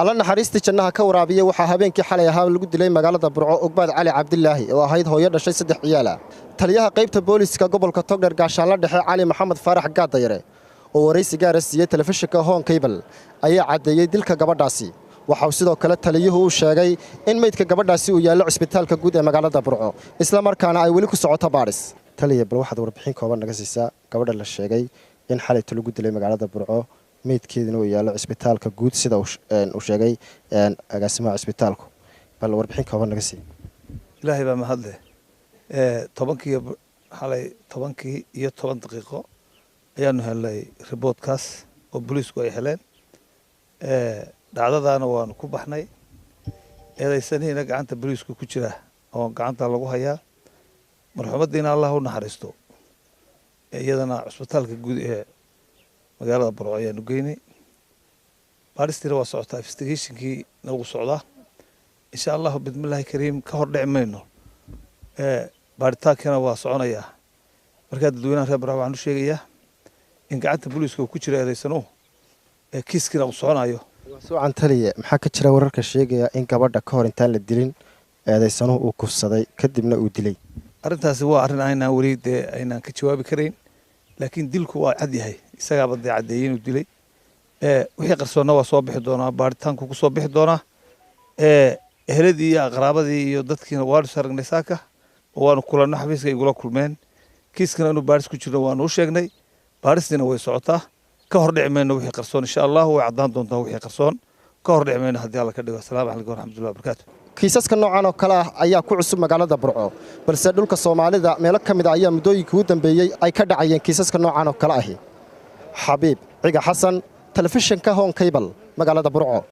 alla naxariista jannaha ka waraabiya waxaa habeenkii xalay ahaa lagu dilay magaalada Burco Ogbaad Cali Cabdilaahi oo ahayd hooyo dhashay 3 ciyaal ah. Taliyaha qaybta booliska gobolka Togdheer gaashaanle dhexe Cali Maxamed Faarax Gaadayare oo waraysi gaar ah siiyay telefishinka Home Cable ayaa cadeeyay dilka gabadhaasi. waxa uu sidoo kale taliyuhu u sheegay in meydka gabadhaasi uu yaalo cisbitaalka guud ee magaalada Burco isla markaana ay weli ku socoto baaris. Taliye bal waxaad warbixin kooban naga siisaa gabadha la sheegay in xalay lagu dilay magaalada Burco meydkeedina uu yaalo cisbitaalka guud sida uu sheegay agaasimaha cisbitaalku. bal warbixin kooban naga sii. ilaahay baa mahadle. tobankii xalay 10 daqiiqo ayaanu helay reportkaas oo booliisku ay heleen. dhacdadaana waanu ku baxnay. eedaysaniina gacanta booliisku ku jira oo gacanta lagu hayaa. marxuumadiina Allah u naxariisto. iyadana cisbitaalka guud ee magaalada Burco ayaanu geynay. baaristiina waa socotaa, investigationkii nagu socdaa. insha Allah bidmillaahi kariim ka hor dhici mayno. baaritaankana waa soconayaa. marka dadweynaha reer Burco waxaan u sheegayaa in gacanta booliisku ku jira eedaysano kiiskina uu soconayo. Suucan taliye maxaa ka jira wararka sheegaya in gabadha ka hor intaan la dilin eedaysano uu kufsaday kadibna uu dilay. arrintaasi waa arrin aynaan weli aynaan ka jawaabi karayn, laakiin dilku waa cad yahay. isagaa bad cadeeyay inuu dilay. wixii qarsoonna waa soo bixi doonaa, baaritaanku ku soo bixi doonaa. eheladii iyo aqraabadii iyo dadkiina waanu saragnay saaka oo waanu kulanno, xafiiska igula kulmeen. kiiskana inuu baaris ku jirno waanu u sheegnay. baaristiina way socotaa. ka hor dhici mayno wixii qarsoon. insha Allah way cadaan doontaa wixii qarsoon. ka hor dhici mayno haddii Alla ka dhigo. Assalaamu calaykum waraxmatullahi wabarakaatuh. kiisaska noocan oo kale ah ayaa ku cusub magaalada Burco, balse dhulka Soomaalida meelo kamid ah ayaa muddooyinkii u dambeeyay ay ka dhacayeen kiisaska noocan oo kale ah. Xabiib Ciga Xasan, telefishinka Home Cable, magaalada Burco.